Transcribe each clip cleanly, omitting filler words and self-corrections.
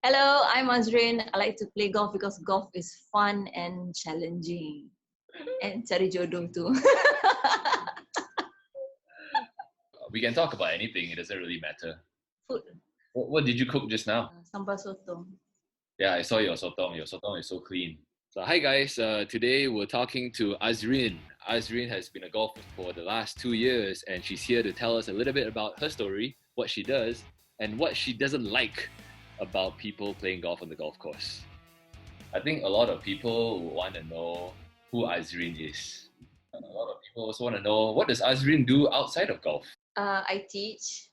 Hello, I'm Azrin. I like to play golf because golf is fun and challenging. And cari jodoh too. We can talk about anything. It doesn't really matter. Food. What did you cook just now? Sambal sotong. Yeah, I saw your sotong. Your sotong is so clean. So hi guys. Today we're talking to Azrin. Azrin has been a golfer for the last 2 years, and she's here to tell us a little bit about her story, what she does, and what she doesn't like about people playing golf on the golf course. I think a lot of people want to know who Azrin is. A lot of people also want to know, what does Azrin do outside of golf? I teach.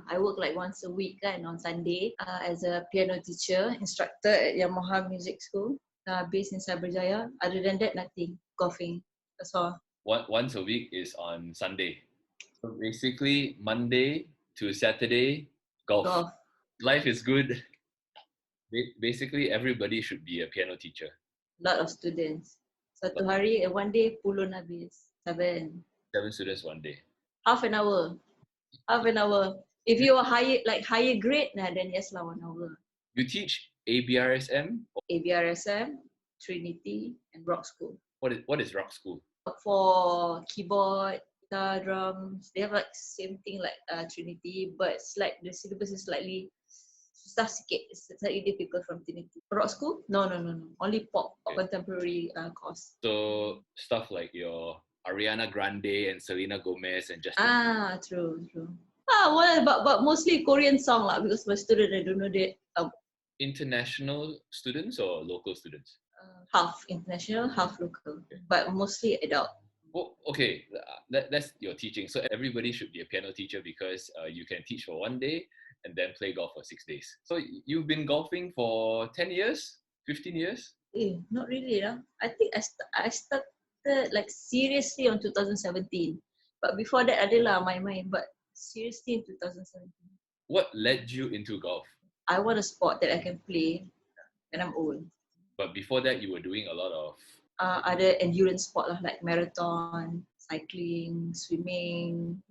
I work like once a week on Sunday as a piano teacher, instructor at Yamaha Music School, based in Cyberjaya. Other than that, nothing. Golfing. That's all. Once a week is on Sunday. So basically, Monday to Saturday, golf. Life is good. Basically, everybody should be a piano teacher. Lot of students. Satu hari, one day, 10 habis. 7 students one day. Half an hour. If you are higher grade, then yes, 1 hour. You teach ABRSM? ABRSM, Trinity, and Rock School. What is Rock School? For keyboard, guitar, drums, they have like same thing like Trinity, but it's like the syllabus is slightly susah sikit. It's slightly difficult from Trinity. Rock School? No. Only pop contemporary course. So stuff like your Ariana Grande and Selena Gomez and Justin. True. But mostly Korean song lah, because my student, I don't know that. International students or local students? Half international, half local, but mostly adult. Oh, okay, that's your teaching. So everybody should be a piano teacher because you can teach for 1 day and then play golf for 6 days. So you've been golfing for 10 years, 15 years? Not really. I think I started like seriously on 2017. But before that, adalah main-main. But seriously in 2017. What led you into golf? I want a sport that I can play when I'm old. But before that, you were doing a lot of other endurance sport like marathon, cycling, swimming.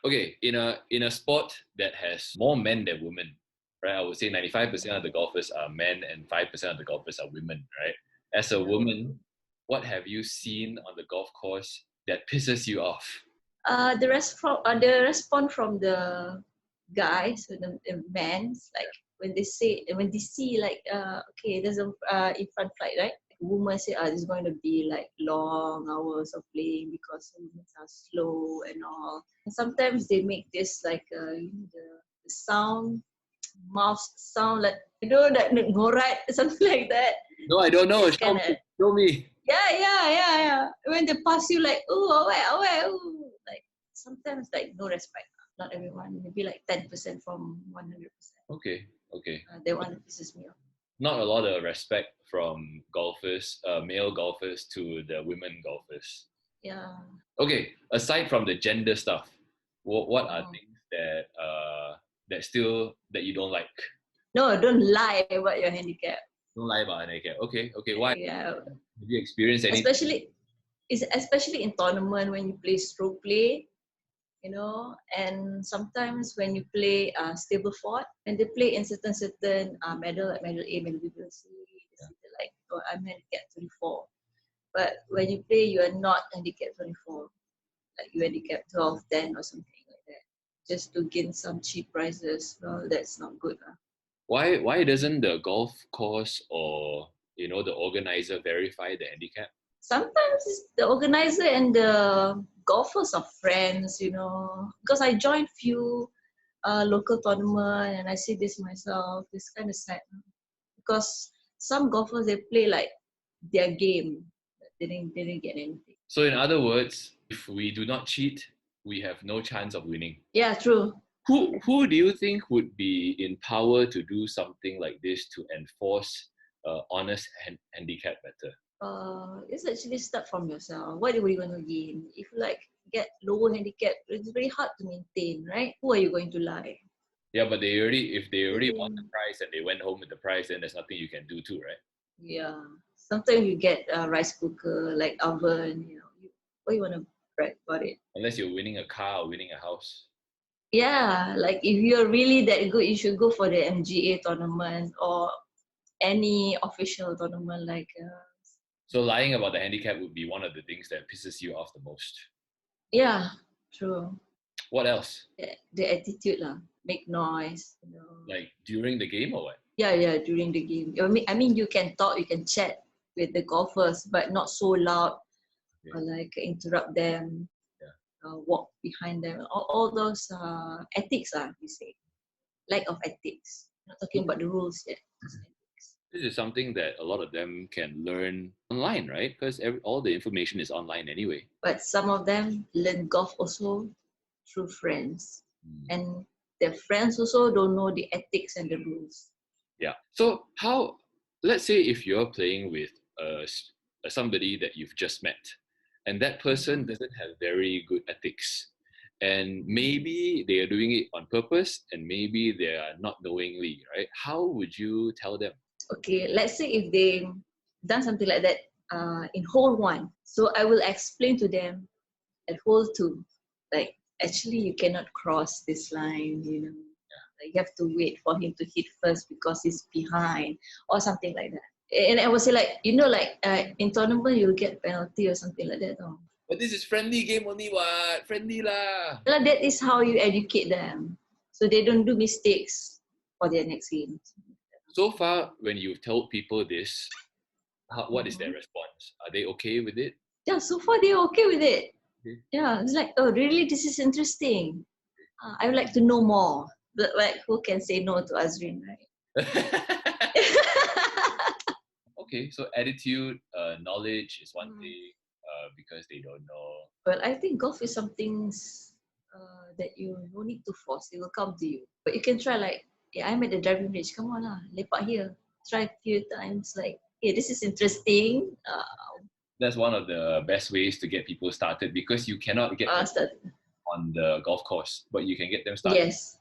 Okay, in a sport that has more men than women, right? I would say 95% of the golfers are men and 5% of the golfers are women, right? As a woman, what have you seen on the golf course that pisses you off? The response from the guys, the men, like when they see like okay, there's a in front flight, right? Women say, this is going to be like long hours of playing because women are slow and all. And sometimes they make this like the sound, mouth sound like that ngorat, something like that. No, I don't know. Show me. Yeah. When they pass you like, away, like sometimes like no respect. Not everyone, maybe like 10% from 100%. Okay. That one pisses me off. Not a lot of respect from golfers, male golfers to the women golfers. Yeah. Okay, aside from the gender stuff, what are things that you don't like? No, don't lie about your handicap. Don't lie about handicap. Okay. Why? Yeah. Have you experienced anything? Especially in tournament when you play stroke play, and sometimes when you play stable fort, and they play in certain medal, like medal A, medal B, medal C, like I'm handicap 24. But when you play, you are not handicap 24. Like you handicap 12, 10 or something like that. Just to gain some cheap prizes. Well, that's not good. Why doesn't the golf course or the organizer verify the handicap? Sometimes the organizer and the golfers are friends, because I joined few local tournament and I see this myself. It's kind of sad because some golfers, they play like their game. They didn't get anything. So in other words, if we do not cheat, we have no chance of winning. Yeah, true. Who do you think would be in power to do something like this to enforce honest handicap better? It's actually start from yourself. What do you want to gain? If you like get lower handicap, it's very hard to maintain, right? Who are you going to lie? Yeah, but if they already won the prize and they went home with the prize, then there's nothing you can do too, right? Yeah. Sometimes you get a rice cooker, like oven, what do you want to brag about it? Unless you're winning a car or winning a house. Yeah, like if you're really that good, you should go for the MGA tournament or any official tournament like. So lying about the handicap would be one of the things that pisses you off the most. Yeah, true. What else? The attitude lah, make noise. Like during the game or what? Yeah, during the game. I mean, you can talk, you can chat with the golfers, but not so loud or like interrupt them, walk behind them. All those ethics, we say. Lack of ethics. Not talking about the rules yet. This is something that a lot of them can learn online, right? Because all the information is online anyway. But some of them learn golf also through friends. And their friends also don't know the ethics and the rules. Yeah. So let's say if you're playing with somebody that you've just met, and that person doesn't have very good ethics, and maybe they are doing it on purpose, and maybe they are not knowingly, right? How would you tell them? Okay, let's say if they done something like that in hole 1, so I will explain to them at hole 2, like actually you cannot cross this line, like you have to wait for him to hit first because he's behind or something like that. And I would say like, in tournament you'll get penalty or something like that. But this is friendly game only, what? Friendly lah. That is how you educate them, so they don't do mistakes for their next game. So far, when you've told people this, what is their response? Are they okay with it? Yeah, so far they're okay with it. Okay. Yeah, it's like, oh, really, this is interesting. I would like to know more. But like, who can say no to Azrin, right? Okay, so attitude, knowledge is one thing because they don't know. But I think golf is something that you don't need to force. It will come to you. But you can try like, I'm at the driving range. Come on lah, lepak here. Try a few times. Like, this is interesting. That's one of the best ways to get people started because you cannot get them on the golf course, but you can get them started. Yes,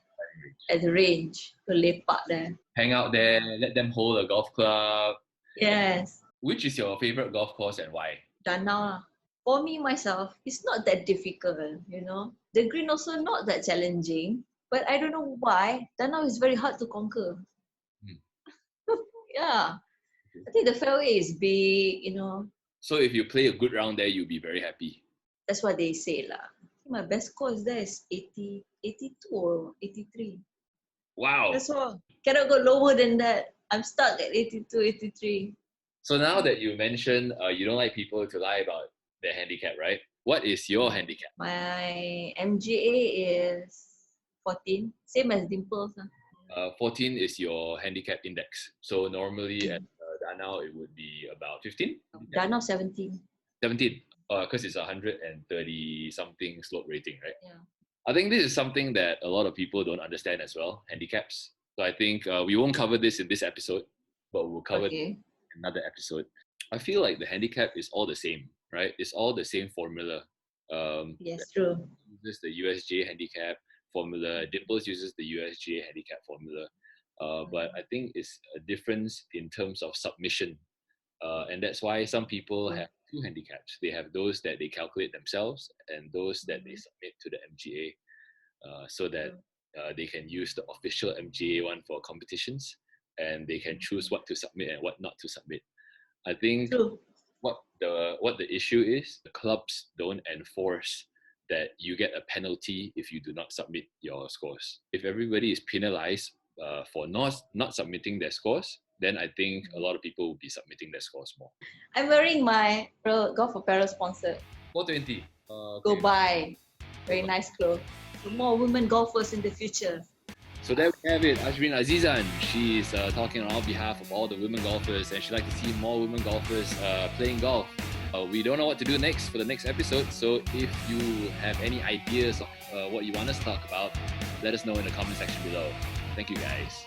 at the range. To lepak there. Hang out there. Let them hold a golf club. Yes. Which is your favorite golf course and why? Danau. For me, myself, it's not that difficult, The green also not that challenging. But I don't know why. Danau is very hard to conquer. Yeah. I think the fairway is big, So if you play a good round there, you'll be very happy. That's what they say lah. My best score there is 80, 82 or 83. Wow. That's all. Cannot go lower than that. I'm stuck at 82, 83. So now that you mentioned you don't like people to lie about their handicap, right? What is your handicap? My MGA is 14, same as Dimple's. 14 is your handicap index. So normally at Danau, it would be about 15? Danau 17. 17, because it's 130 something slope rating, right? Yeah. I think this is something that a lot of people don't understand as well, handicaps. So I think we won't cover this in this episode, but we'll cover it in another episode. I feel like the handicap is all the same, right? It's all the same formula. Yes, true. Uses the USGA handicap formula. Dimples uses the USGA handicap formula. But I think it's a difference in terms of submission. And that's why some people have two handicaps. They have those that they calculate themselves and those that they submit to the MGA so that they can use the official MGA one for competitions and they can choose what to submit and what not to submit. I think what the issue is, the clubs don't enforce that you get a penalty if you do not submit your scores. If everybody is penalized for not submitting their scores, then I think a lot of people will be submitting their scores more. I'm wearing my golf apparel sponsor. 420. Go buy. Very nice clothes. More women golfers in the future. So there we have it, Azrin Azizan. She's talking on behalf of all the women golfers and she'd like to see more women golfers playing golf. We don't know what to do next for the next episode, so if you have any ideas of what you want us to talk about, let us know in the comment section below. Thank you guys.